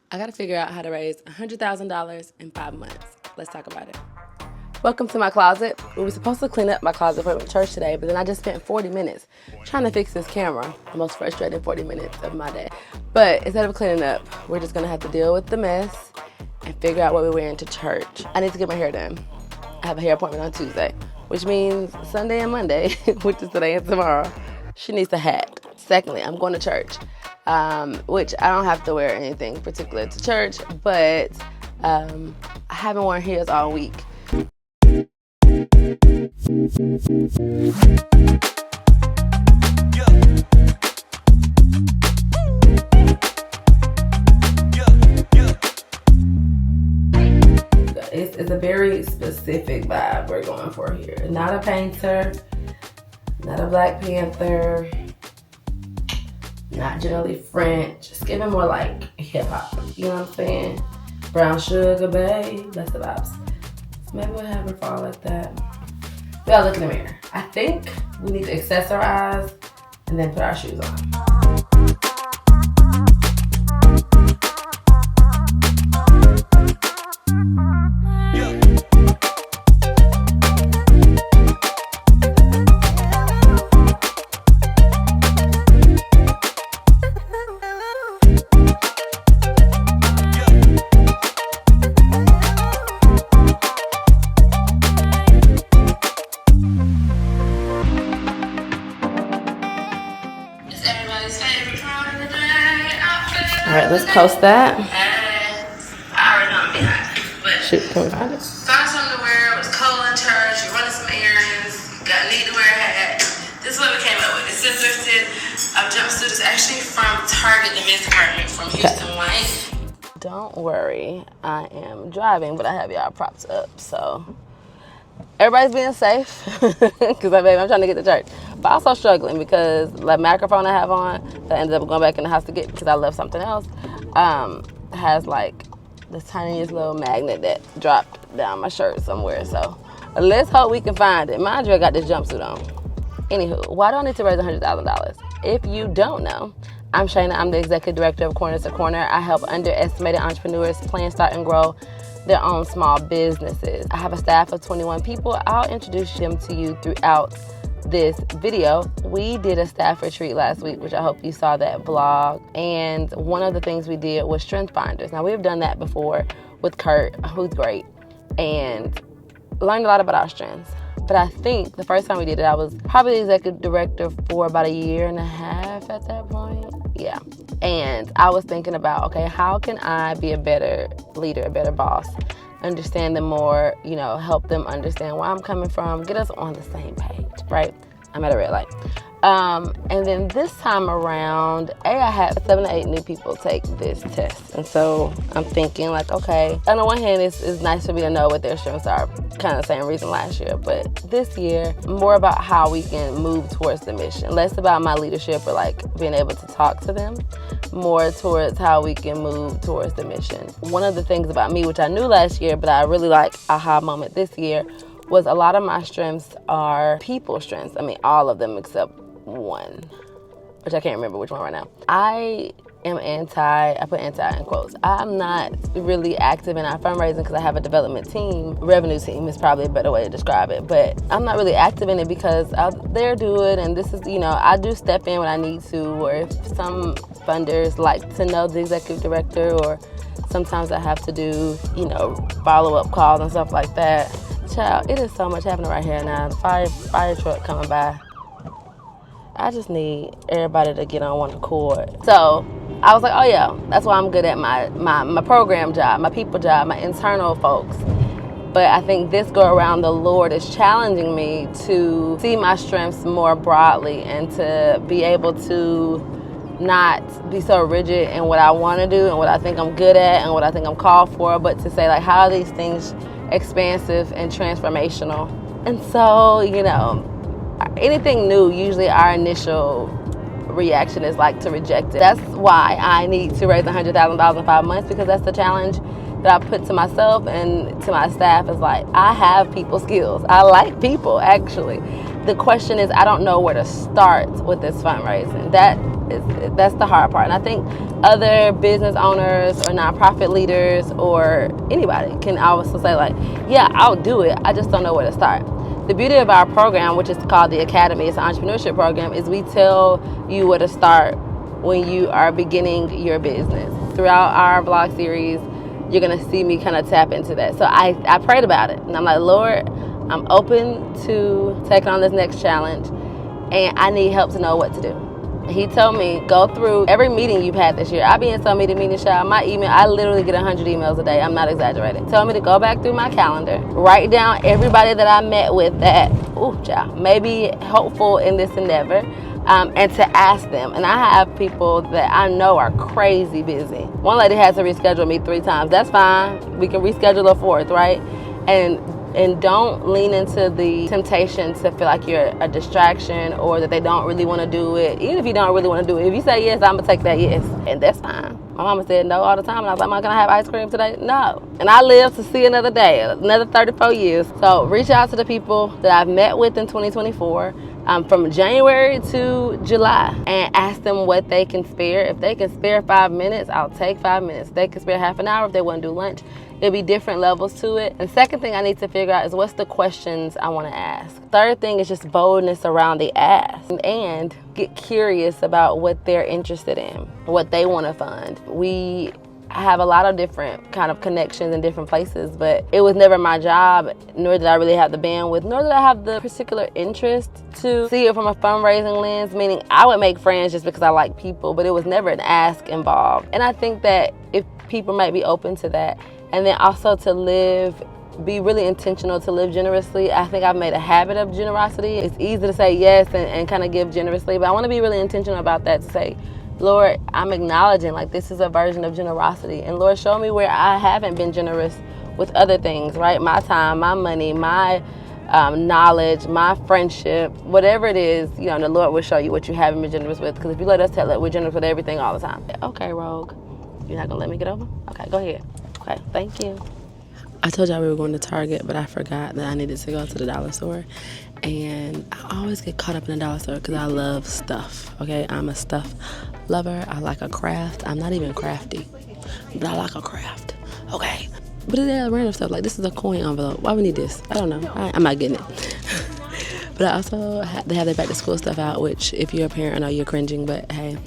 I gotta figure out how to raise $100,000 in 5 months. Let's talk about it. Welcome to my closet. We were supposed to clean up my closet for church today, but then I just spent 40 minutes trying to fix this camera. The most frustrating 40 minutes of my day. But instead of cleaning up, we're just gonna have to deal with the mess and figure out what we're wearing to church. I need to get my hair done. I have a hair appointment on Tuesday, which means Sunday and Monday, which is today and tomorrow, she needs a hat. Secondly, I'm going to church, which I don't have to wear anything particular to church, but I haven't worn heels all week. It's a very specific vibe we're going for here. Not a painter, not a Black Panther, not generally French. It's giving more like hip hop. You know what I'm saying? Brown sugar, babe. That's the vibes. Maybe we'll have her fall like that. We gotta look in the mirror. I think we need to accessorize and then put our shoes on. All right, let's post that. I already know I'm behind. But Shoot, can we find it? found something to wear. It was cold in church. You're running some errands. Need to wear a hat. This is what we came up with. It's just thrifted. A jumpsuit is actually from Target, the men's department from Houston White. Don't worry, I am driving, but I have y'all props up, so everybody's being safe because I'm trying to get to church, but also struggling because the microphone I have on that I ended up going back in the house to get because I left something else has like this tiniest little magnet that dropped down my shirt somewhere. So let's hope we can find it. Mind you, I got this jumpsuit on. Anywho, why do I need to raise $100,000? If you don't know, I'm Shana. I'm the executive director of Corner to Corner. I help underestimated entrepreneurs plan, start, and grow their own small businesses. I have a staff of 21 people. I'll introduce them to you throughout this video. We did a staff retreat last week, which I hope you saw that vlog. And one of the things we did was strength finders. Now, we've done that before with Kurt, who's great, and learned a lot about our strengths. But I think the first time we did it, I was probably the executive director for about a year and a half at that point. Yeah. And I was thinking about, okay, how can I be a better leader, a better boss, understand them more, help them understand where I'm coming from, get us on the same page, right? I'm at a red light. And then this time around, I had 7 to 8 new people take this test. And so I'm thinking like, okay, on the one hand, it's nice for me to know what their strengths are, kind of the same reason last year. But this year, more about how we can move towards the mission. Less about my leadership or like being able to talk to them, more towards how we can move towards the mission. One of the things about me, which I knew last year, but I really like aha moment this year, was a lot of my strengths are people strengths. I mean, all of them except one, which I can't remember which one right now. I put anti in quotes. I'm not really active in our fundraising because I have a development team. Revenue team is probably a better way to describe it, but I'm not really active in it because they're doing, and this is, I do step in when I need to, or if some funders like to know the executive director, or sometimes I have to do, follow-up calls and stuff like that. Child, it is so much happening right here now. The fire truck coming by. I just need everybody to get on one accord. So I was like, oh yeah, that's why I'm good at my program job, my people job, my internal folks. But I think this go around, the Lord is challenging me to see my strengths more broadly and to be able to not be so rigid in what I want to do and what I think I'm good at and what I think I'm called for, but to say like, how are these things expansive and transformational? And so, anything new, usually our initial reaction is like to reject it. That's why I need to raise $100,000 in 5 months, because that's the challenge that I put to myself and to my staff. Is like, I have people skills. I like people, actually. The question is, I don't know where to start with this fundraising. That That's the hard part. And I think other business owners or nonprofit leaders or anybody can also say like, yeah, I'll do it. I just don't know where to start. The beauty of our program, which is called the Academy, it's an entrepreneurship program, is we tell you where to start when you are beginning your business. Throughout our vlog series, you're going to see me kind of tap into that. So I prayed about it. And I'm like, Lord, I'm open to taking on this next challenge. And I need help to know what to do. He told me, go through every meeting you've had this year. I be in some meetings, child. My email, I literally get 100 emails a day. I'm not exaggerating. Told me to go back through my calendar, write down everybody that I met with that, child, may be hopeful in this endeavor, and to ask them. And I have people that I know are crazy busy. One lady has to reschedule me 3 times. That's fine. We can reschedule a 4th, right? And don't lean into the temptation to feel like you're a distraction or that they don't really want to do it. Even if you don't really want to do it, if you say yes, I'm going to take that yes. And that's fine. My mama said no all the time. And I was like, Mom, can I have ice cream today? No. And I live to see another day, another 34 years. So reach out to the people that I've met with in 2024 from January to July and ask them what they can spare. If they can spare 5 minutes, I'll take 5 minutes. If they can spare half an hour, if they want to do lunch, it'll be different levels to it. And second thing I need to figure out is what's the questions I want to ask. Third thing is just boldness around the ask and get curious about what they're interested in, what they want to fund. We have a lot of different kind of connections in different places, but it was never my job, nor did I really have the bandwidth, nor did I have the particular interest to see it from a fundraising lens, meaning I would make friends just because I like people, but it was never an ask involved. And I think that if people might be open to that, and then also to be really intentional to live generously. I think I've made a habit of generosity. It's easy to say yes and kind of give generously, but I want to be really intentional about that, to say, Lord, I'm acknowledging like this is a version of generosity. And Lord, show me where I haven't been generous with other things, right? My time, my money, my knowledge, my friendship, whatever it is, the Lord will show you what you haven't been generous with. Because if you let us tell it, we're generous with everything all the time. Okay, Rogue, you're not going to let me get over? Okay, go ahead. Okay, thank you. I told y'all we were going to Target, but I forgot that I needed to go to the dollar store. And I always get caught up in the dollar store because I love stuff, okay? I'm a stuff lover. I like a craft. I'm not even crafty, but I like a craft, okay? But it is random stuff. Like, this is a coin envelope. Why we need this? I don't know. I'm not getting it. But I also, they have their back to school stuff out, which if you're a parent, I know you're cringing, but hey,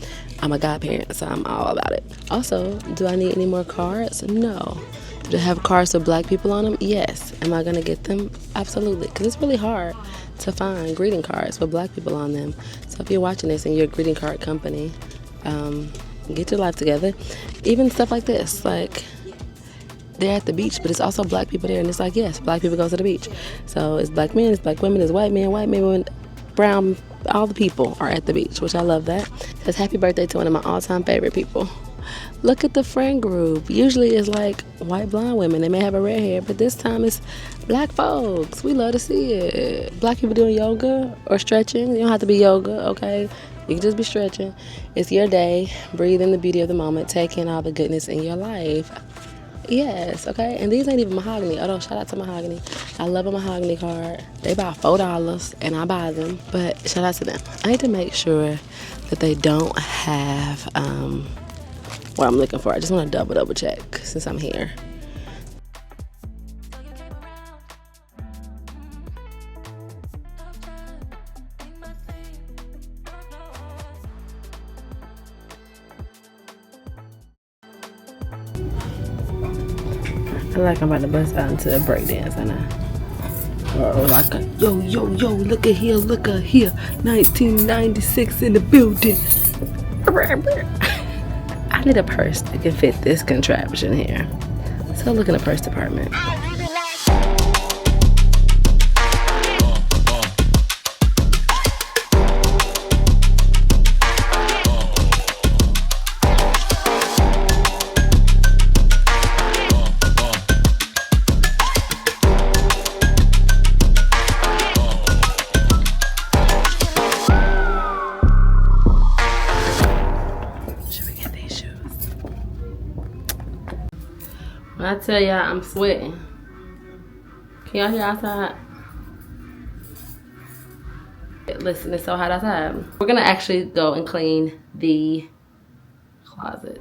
I'm a godparent, so I'm all about it. Also, do I need any more cards? No. Do they have cards with black people on them? Yes. Am I going to get them? Absolutely. Because it's really hard to find greeting cards with black people on them. So if you're watching this and you're a greeting card company, get your life together. Even stuff like this, like they're at the beach, but it's also black people there. And it's like, yes, black people go to the beach. So it's black men, it's black women, it's white men, women, brown, all the people are at the beach, which I love that. It says happy birthday to one of my all-time favorite people. Look at the friend group. Usually it's like white blonde women. They may have a red hair, but this time it's black folks. We love to see it. Black people doing yoga or stretching. You don't have to be yoga, okay? You can just be stretching. It's your day. Breathe in the beauty of the moment. Take in all the goodness in your life. Yes, okay? And these ain't even mahogany. Although, shout out to mahogany. I love a mahogany card. They about $4 and I buy them. But shout out to them. I need to make sure that they don't have what I'm looking for. I just want to double check since I'm here. I feel like I'm about to bust out into a breakdance, and or like a yo, look at here, 1996 in the building. I need a purse that can fit this contraption here. So look in the purse department. When I tell y'all I'm sweating, can y'all hear outside? Listen, it's so hot outside. We're gonna actually go and clean the closet.